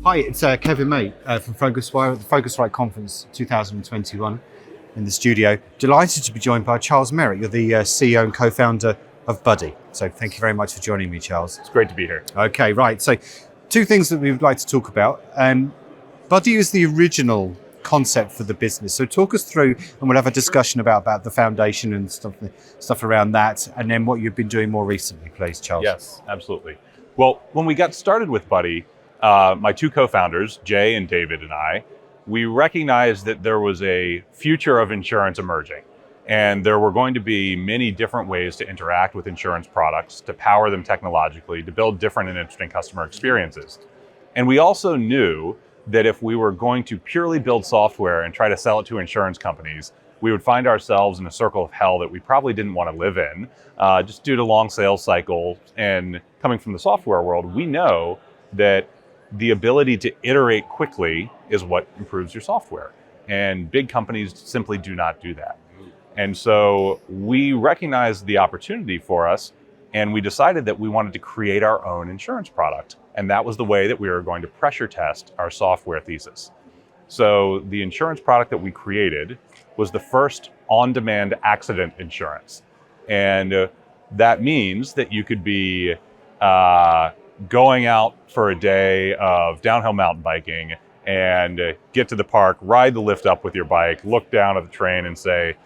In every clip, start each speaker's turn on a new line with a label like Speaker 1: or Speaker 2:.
Speaker 1: Hi, it's Kevin May from PhocusWire at the Phocuswright Conference 2021 in the studio. Delighted to be joined by Charles Merritt. You're the CEO and co-founder of Buddy. So thank you very much for joining me, Charles.
Speaker 2: It's great to be here.
Speaker 1: Okay, right. So two things that we would like to talk about. Buddy is the original concept for the business. So talk us through, and we'll have a discussion about the foundation and stuff around that, and then what you've been doing more recently, please, Charles.
Speaker 2: Yes, absolutely. Well, when we got started with Buddy, my two co-founders, Jay and David, and I, we recognized that there was a future of insurance emerging. And there were going to be many different ways to interact with insurance products, to power them technologically, to build different and interesting customer experiences. And we also knew that if we were going to purely build software and try to sell it to insurance companies, we would find ourselves in a circle of hell that we probably didn't want to live in, just due to long sales cycles. And coming from the software world, we know that the ability to iterate quickly is what improves your software. And big companies simply do not do that. And so we recognized the opportunity for us, and we decided that we wanted to create our own insurance product. And that was the way that we were going to pressure test our software thesis. So the insurance product that we created was the first on-demand accident insurance. And that means that you could be going out for a day of downhill mountain biking and get to the park, ride the lift up with your bike, look down at the train and say,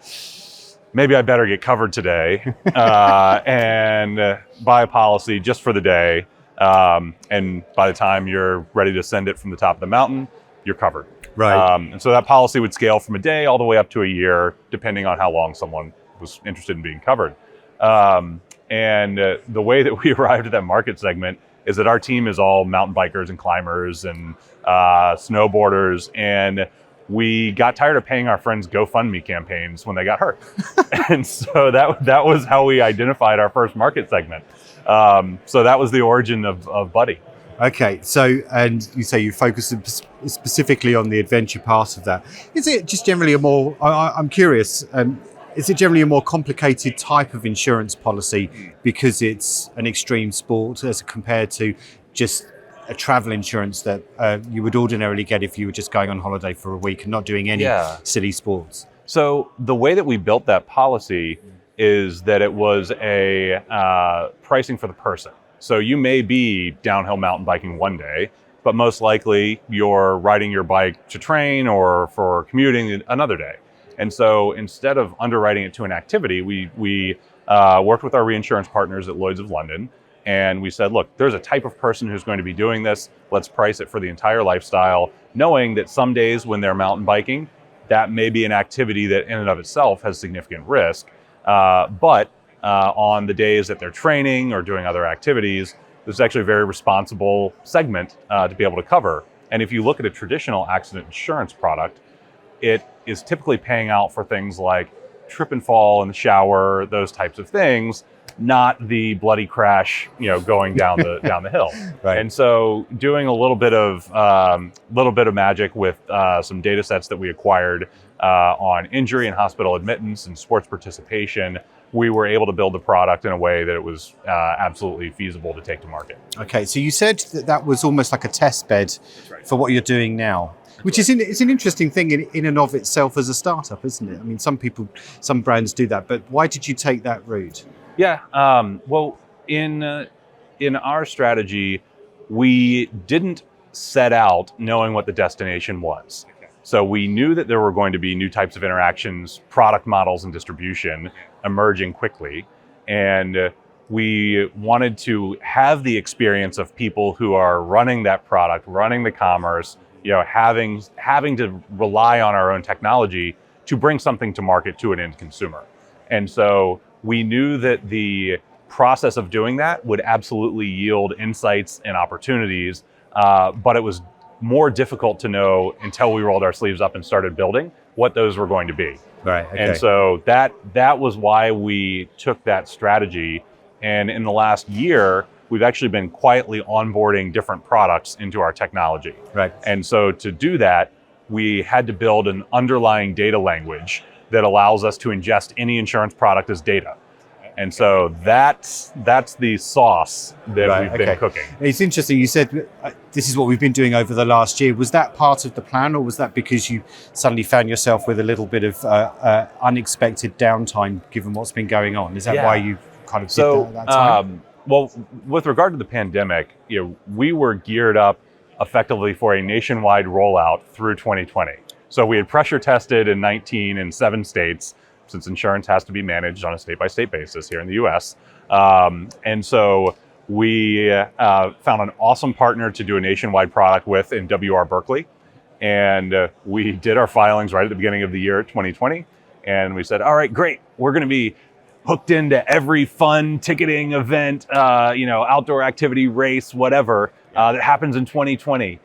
Speaker 2: maybe I better get covered today, and buy a policy just for the day. And by the time you're ready to send it from the top of the mountain, you're covered.
Speaker 1: Right.
Speaker 2: And so that policy would scale from a day all the way up to a year, depending on how long someone was interested in being covered. And the way that we arrived at that market segment is that our team is all mountain bikers and climbers and snowboarders, and we got tired of paying our friends GoFundMe campaigns when they got hurt. And so that was how we identified our first market segment. So that was the origin of Buddy.
Speaker 1: Okay, so, and you say you focus specifically on the adventure part of that. Is it just generally I'm curious, is it generally a more complicated type of insurance policy because it's an extreme sport as compared to just a travel insurance that you would ordinarily get if you were just going on holiday for a week and not doing any silly sports?
Speaker 2: So the way that we built that policy is that it was a pricing for the person. So you may be downhill mountain biking one day, but most likely you're riding your bike to train or for commuting another day. And so instead of underwriting it to an activity, we worked with our reinsurance partners at Lloyd's of London. And we said, look, there's a type of person who's going to be doing this. Let's price it for the entire lifestyle, knowing that some days when they're mountain biking, that may be an activity that in and of itself has significant risk. But on the days that they're training or doing other activities, there's actually a very responsible segment to be able to cover. And if you look at a traditional accident insurance product, it is typically paying out for things like trip and fall in the shower, those types of things, not the bloody crash, going down the hill.
Speaker 1: Right.
Speaker 2: And so doing a little bit of magic with some data sets that we acquired on injury and hospital admittance and sports participation, we were able to build the product in a way that it was absolutely feasible to take to market.
Speaker 1: Okay, so you said that was almost like a test bed for what you're doing now. Which is it's an interesting thing in and of itself as a startup, isn't it? I mean, some brands do that, but why did you take that route?
Speaker 2: Yeah, well, in our strategy, we didn't set out knowing what the destination was. So we knew that there were going to be new types of interactions, product models, and distribution emerging quickly. And we wanted to have the experience of people who are running that product, running the commerce, having to rely on our own technology to bring something to market to an end consumer. And so we knew that the process of doing that would absolutely yield insights and opportunities, but it was more difficult to know until we rolled our sleeves up and started building what those were going to be.
Speaker 1: Right. Okay.
Speaker 2: And so that was why we took that strategy. And in the last year, we've actually been quietly onboarding different products into our technology.
Speaker 1: Right.
Speaker 2: And so to do that, we had to build an underlying data language that allows us to ingest any insurance product as data. And so that's the sauce that we've been cooking.
Speaker 1: It's interesting. You said this is what we've been doing over the last year. Was that part of the plan, or was that because you suddenly found yourself with a little bit of unexpected downtime given what's been going on? Is that why you kind of did that at that time?
Speaker 2: Well, with regard to the pandemic, we were geared up effectively for a nationwide rollout through 2020. So we had pressure tested in 19 in 7 states, since insurance has to be managed on a state-by-state basis here in the US. And so we found an awesome partner to do a nationwide product with in WR Berkeley. And we did our filings right at the beginning of the year, 2020. And we said, all right, great. We're going to be hooked into every fun ticketing event, outdoor activity, race, whatever, that happens in 2020,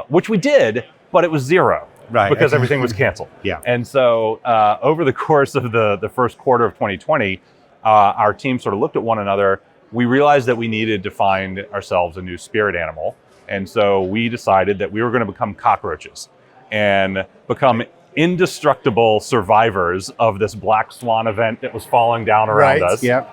Speaker 2: which we did, but it was zero.
Speaker 1: Right.
Speaker 2: Because everything was canceled.
Speaker 1: Yeah.
Speaker 2: And so over the course of the first quarter of 2020, our team sort of looked at one another. We realized that we needed to find ourselves a new spirit animal. And so we decided that we were going to become cockroaches and become indestructible survivors of this black swan event that was falling down around us.
Speaker 1: Yeah.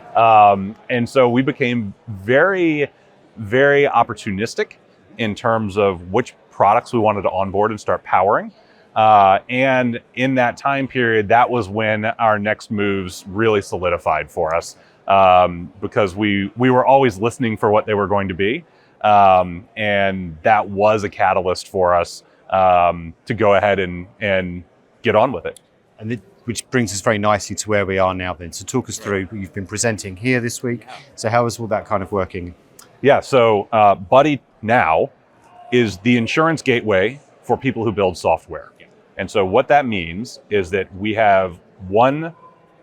Speaker 2: And so we became very, very opportunistic in terms of which products we wanted to onboard and start powering. And in that time period, that was when our next moves really solidified for us, because we were always listening for what they were going to be. And that was a catalyst for us to go ahead and get on with it.
Speaker 1: And which brings us very nicely to where we are now then. So talk us through, you've been presenting here this week. So how is all that kind of working?
Speaker 2: Yeah, so Buddy now is the insurance gateway for people who build software. And so what that means is that we have one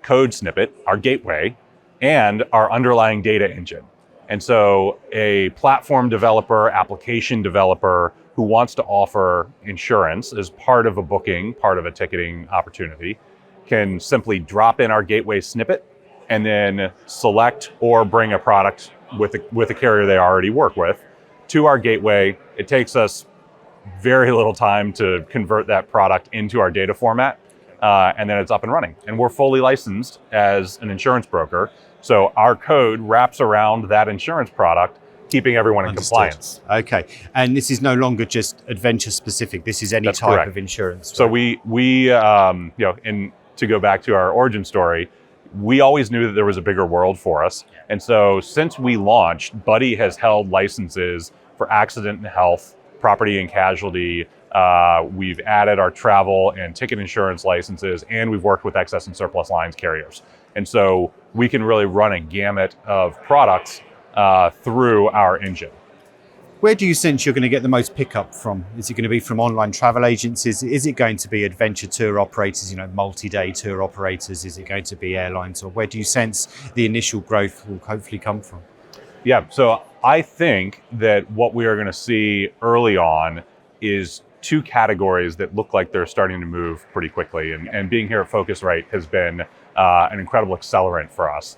Speaker 2: code snippet, our gateway, and our underlying data engine. And so a platform developer, application developer who wants to offer insurance as part of a booking, part of a ticketing opportunity, can simply drop in our gateway snippet and then select or bring a product with a carrier they already work with to our gateway. It takes us very little time to convert that product into our data format, and then it's up and running. And we're fully licensed as an insurance broker, so our code wraps around that insurance product, keeping everyone in compliance.
Speaker 1: Okay, and this is no longer just adventure specific. This is any
Speaker 2: That's
Speaker 1: type
Speaker 2: correct.
Speaker 1: of insurance.
Speaker 2: So
Speaker 1: right?
Speaker 2: we to go back to our origin story, we always knew that there was a bigger world for us. And so since we launched, Buddy has held licenses for accident and health, property and casualty. We've added our travel and ticket insurance licenses, and we've worked with excess and surplus lines carriers. And so we can really run a gamut of products through our engine.
Speaker 1: Where do you sense you're going to get the most pickup from? Is it going to be from online travel agencies? Is it going to be adventure tour operators, multi-day tour operators? Is it going to be airlines? Or where do you sense the initial growth will hopefully come from?
Speaker 2: Yeah, so I think that what we are going to see early on is 2 categories that look like they're starting to move pretty quickly. And being here at Phocuswright has been an incredible accelerant for us.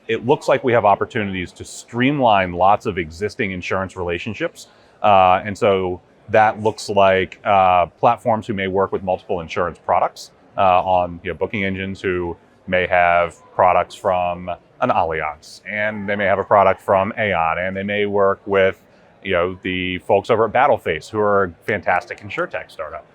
Speaker 2: It looks like we have opportunities to streamline lots of existing insurance relationships. And so that looks like platforms who may work with multiple insurance products on booking engines who may have products from an Allianz, and they may have a product from Aon, and they may work with the folks over at Battleface, who are a fantastic insurtech startup.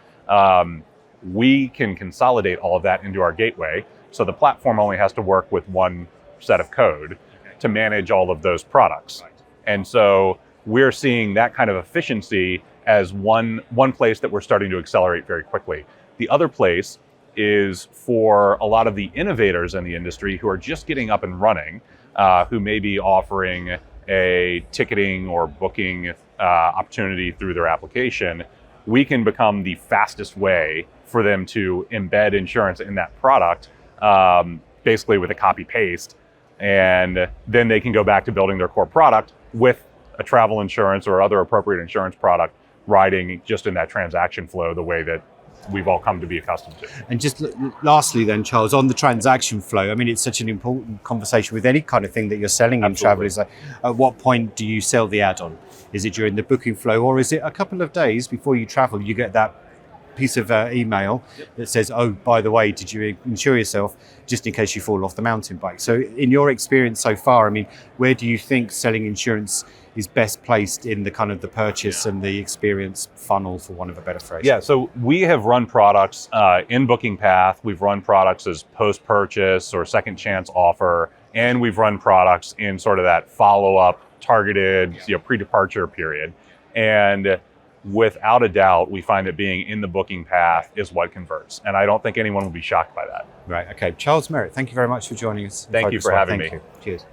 Speaker 2: We can consolidate all of that into our gateway, so the platform only has to work with one set of code to manage all of those products. And so we're seeing that kind of efficiency as one place that we're starting to accelerate very quickly. The other place is for a lot of the innovators in the industry who are just getting up and running, who may be offering a ticketing or booking opportunity through their application. We can become the fastest way for them to embed insurance in that product, basically with a copy paste. And then they can go back to building their core product with a travel insurance or other appropriate insurance product riding just in that transaction flow the way that we've all come to be accustomed to.
Speaker 1: And just lastly then, Charles, on the transaction flow, I mean, it's such an important conversation with any kind of thing that you're selling in travel. Is like, at what point do you sell the add-on? Is it during the booking flow, or is it a couple of days before you travel, you get that piece of email that says, oh, by the way, did you insure yourself just in case you fall off the mountain bike? So in your experience so far, I mean, where do you think selling insurance is best placed in the kind of the purchase and the experience funnel, for want of a better phrase?
Speaker 2: Yeah, so we have run products in Booking Path. We've run products as post-purchase or second chance offer, and we've run products in sort of that follow-up targeted pre-departure period. And without a doubt, we find that being in the Booking Path is what converts. And I don't think anyone will be shocked by that.
Speaker 1: Right, okay. Charles Merritt, thank you very much for joining us.
Speaker 2: Thank you for having me.
Speaker 1: Cheers.